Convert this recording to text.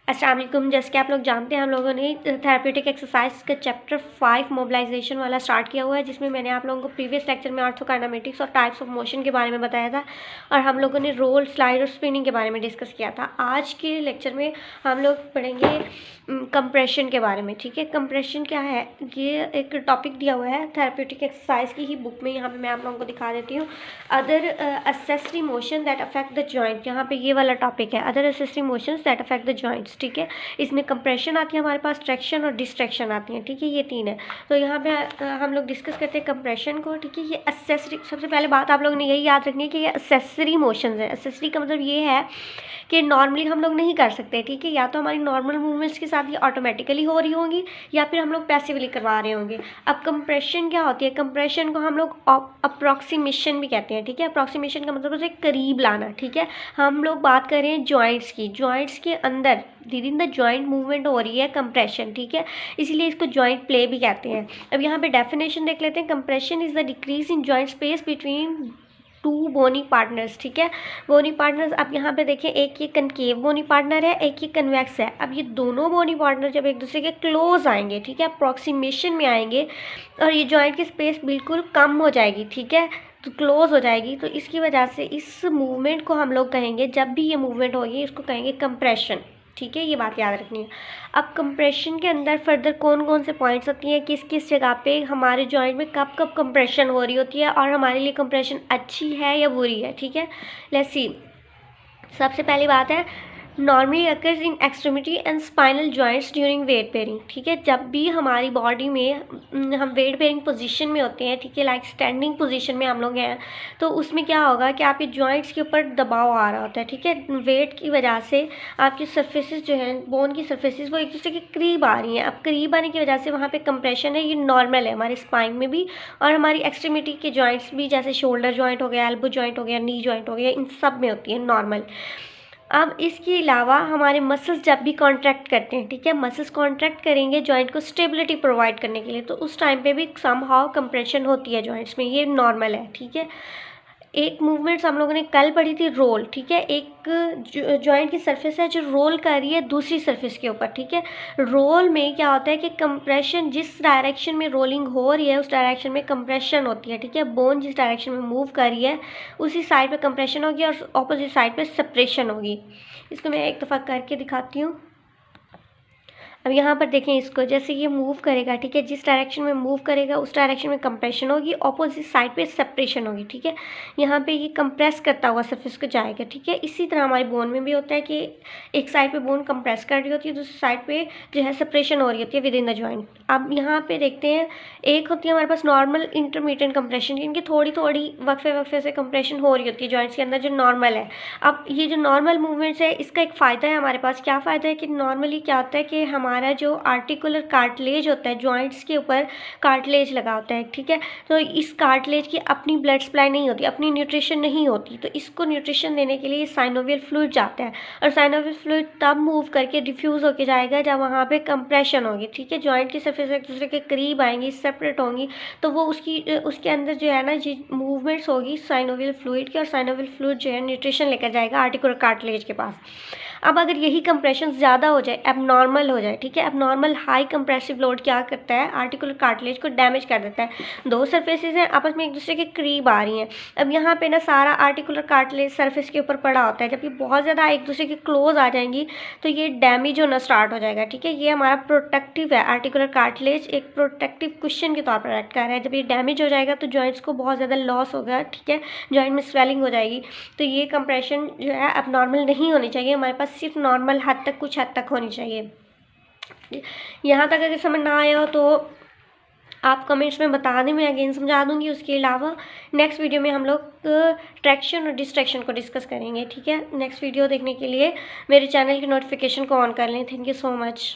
अस्सलाम वालेकुम। जैसे कि आप लोग जानते हैं, हम लोगों ने थेरेप्यूटिक एक्सरसाइज का चैप्टर 5 मोबिलाइजेशन वाला स्टार्ट किया हुआ है, जिसमें मैंने आप लोगों को प्रीवियस लेक्चर में ऑर्थोकाइनेमेटिक्स और टाइप्स ऑफ मोशन के बारे में बताया था और हम लोगों ने रोल, स्लाइड और स्पिनिंग के बारे में डिस्कस किया था। आज के लेक्चर में हम लोग पढ़ेंगे कंप्रेशन के बारे में। ठीक है, कंप्रेशन क्या है, ये एक टॉपिक दिया हुआ है थेरेप्यूटिक एक्सरसाइज की ही बुक में। यहाँ पे मैं आप लोगों को दिखा देती हूँ। Other accessory motion that affect the joint, यहाँ पे ये वाला टॉपिक है, other accessory motions that affect the joints. ठीक है, इसमें कंप्रेशन आती है हमारे पास, ट्रैक्शन और डिस्ट्रैक्शन आती है। ठीक है, ये तीन है। तो यहाँ पे हम लोग डिस्कस करते हैं कंप्रेशन को। ठीक है, ये असेसरी, सबसे पहले बात आप लोगों ने यही याद रखनी है कि ये असेसरी मोशंस है। असेसरी का मतलब ये है कि नॉर्मली हम लोग नहीं कर सकते। ठीक है, या तो हमारी नॉर्मल मूवमेंट्स के साथ ये ऑटोमेटिकली हो रही होंगी या फिर हम लोग पैसिवली करवा रहे होंगे। अब कंप्रेशन क्या होती है, कंप्रेशन को हम लोग अप्रॉक्सीमेशन भी कहते हैं। ठीक है, अप्रॉक्सीमेशन का मतलब होता है करीब लाना। ठीक है, हम लोग बात कर रहे हैं जॉइंट्स की, जॉइंट्स के अंदर with in the joint movement हो रही है कंप्रेशन। ठीक है, इसलिए इसको जॉइंट प्ले भी कहते हैं। अब यहाँ पे डेफिनेशन देख लेते हैं। Compression is the decrease in joint space between two bony partners. ठीक है, बोनी पार्टनर्स, अब यहाँ पे देखें, एक ये कनकेव बोनी पार्टनर है, एक ये कन्वेक्स है। अब ये दोनों बोनी पार्टनर जब एक दूसरे के क्लोज आएंगे, ठीक है, अप्रॉक्सीमेशन में आएंगे और ये जॉइंट की स्पेस बिल्कुल कम हो जाएगी। ठीक है, तो क्लोज हो जाएगी, तो इसकी वजह से इस मूवमेंट को हम लोग कहेंगे, जब भी ये मूवमेंट होगी इसको कहेंगे कंप्रेशन। ठीक है, ये बात याद रखनी है। अब कंप्रेशन के अंदर फर्दर कौन कौन से पॉइंट्स होती हैं, किस किस जगह पे हमारे जॉइंट में कब कब कंप्रेशन हो रही होती है और हमारे लिए कंप्रेशन अच्छी है या बुरी है। ठीक है, लेट्स सी। सबसे पहली बात है, normally occurs in extremity and spinal joints during weight bearing. ठीक है, जब भी हमारी बॉडी में हम वेट बेयरिंग पोजीशन में होते हैं, ठीक है, लाइक स्टैंडिंग पोजीशन में हम लोग हैं, तो उसमें क्या होगा कि आपके जॉइंट्स के ऊपर दबाव आ रहा होता है। ठीक है, वेट की वजह से आपकी सर्फेसिस जो है, बोन की सर्फेसिस, वो एक दूसरे के करीब आ रही हैं। अब करीब आने की वजह से वहाँ पर कंप्रेशन है, ये नॉर्मल है हमारे स्पाइन में भी और हमारी एक्सट्रीमिटी के जॉइंट्स भी, जैसे शोल्डर जॉइंट हो गया, एल्बो जॉइंट हो गया, नी जॉइंट हो गया, इन सब में होती है नॉर्मल। अब इसके अलावा हमारे मसल्स जब भी कॉन्ट्रैक्ट करते हैं, ठीक है, मसल्स कॉन्ट्रैक्ट करेंगे जॉइंट को स्टेबिलिटी प्रोवाइड करने के लिए, तो उस टाइम पे भी समहाउ कंप्रेशन होती है जॉइंट्स में, ये नॉर्मल है। ठीक है, एक मूवमेंट्स हम लोगों ने कल पढ़ी थी, रोल। ठीक है, एक जॉइंट की सरफेस है जो रोल कर रही है दूसरी सरफेस के ऊपर। ठीक है, रोल में क्या होता है कि कंप्रेशन, जिस डायरेक्शन में रोलिंग हो रही है उस डायरेक्शन में कंप्रेशन होती है। ठीक है, बोन जिस डायरेक्शन में मूव कर रही है उसी साइड पे कंप्रेशन होगी और ऑपोजिट साइड पे सेपरेशन होगी। इसको मैं एक दफ़ा करके दिखाती हूँ। अब यहाँ पर देखें इसको, जैसे ये मूव करेगा, ठीक है, जिस डायरेक्शन में मूव करेगा उस डायरेक्शन में कंप्रेशन होगी, ऑपोजिट साइड पे सेपरेशन होगी। ठीक है, यहाँ पे ये कंप्रेस करता हुआ सरफेस को जाएगा। ठीक है, इसी तरह हमारी बोन में भी होता है कि एक साइड पे बोन कंप्रेस कर रही होती है, दूसरी साइड पे जो है सेपरेशन हो रही होती है विद इन द जॉइंट। अब यहाँ पे देखते हैं, एक होती है हमारे पास नॉर्मल, इंटरमीडिएट कंप्रेशन, इनकी थोड़ी थोड़ी वक्फे से कंप्रेशन हो रही होती है जॉइंट्स के अंदर, जो नॉर्मल है। अब ये जो नॉर्मल मूवमेंट्स है, इसका एक फ़ायदा है हमारे पास। क्या फ़ायदा है कि नॉर्मली क्या होता है कि हमारा जो आर्टिकुलर कार्टिलेज होता है, जॉइंट्स के ऊपर कार्टिलेज लगा होता है। ठीक है, तो इस कार्टिलेज की अपनी ब्लड सप्लाई नहीं होती, अपनी न्यूट्रिशन नहीं होती, तो इसको न्यूट्रिशन देने के लिए साइनोवियल फ्लूइड जाता है और साइनोवियल फ्लूइड तब मूव करके डिफ्यूज़ होके जाएगा जब वहाँ पे कंप्रेशन होगी। ठीक है, जॉइंट की सरफेस एक दूसरे के करीब आएंगी, सेपरेट होंगी, तो वो उसके अंदर जो है ना, ये मूवमेंट्स होगी साइनोवियल फ्लूइड की और साइनोवियल फ्लूइड जो है न्यूट्रिशन लेकर जाएगा आर्टिकुलर कार्टिलेज के पास। अब अगर यही कंप्रेशन ज़्यादा हो जाए, एबनॉर्मल हो जाए, ठीक है, एबनॉर्मल हाई कंप्रेसिव लोड क्या करता है, आर्टिकुलर कार्टिलेज को डैमेज कर देता है। दो सरफेसेस हैं, आपस में एक दूसरे के करीब आ रही हैं। अब यहाँ पे ना सारा आर्टिकुलर कार्टिलेज सरफेस के ऊपर पड़ा होता है, जब ये बहुत ज़्यादा एक दूसरे के क्लोज आ जाएंगी तो ये डैमेज होना स्टार्ट हो जाएगा। ठीक है, ये हमारा प्रोटेक्टिव है, आर्टिकुलर कार्टिलेज एक प्रोटेक्टिव कुशन के तौर पर एक्ट कर रहा है। जब ये डैमेज हो जाएगा तो जॉइंट्स को बहुत ज़्यादा लॉस होगा। ठीक है, जॉइंट में स्वेलिंग हो जाएगी, तो ये कंप्रेशन जो है अब नॉर्मल नहीं होनी चाहिए हमारे पास, सिर्फ नॉर्मल हद तक, कुछ हद तक होनी चाहिए। यहाँ तक अगर समझ ना आया हो तो आप कमेंट्स में बता दें, मैं अगेन समझा दूंगी। उसके अलावा नेक्स्ट वीडियो में हम लोग ट्रैक्शन और डिस्ट्रैक्शन को डिस्कस करेंगे। ठीक है, नेक्स्ट वीडियो देखने के लिए मेरे चैनल की नोटिफिकेशन को ऑन कर लें। Thank you so much.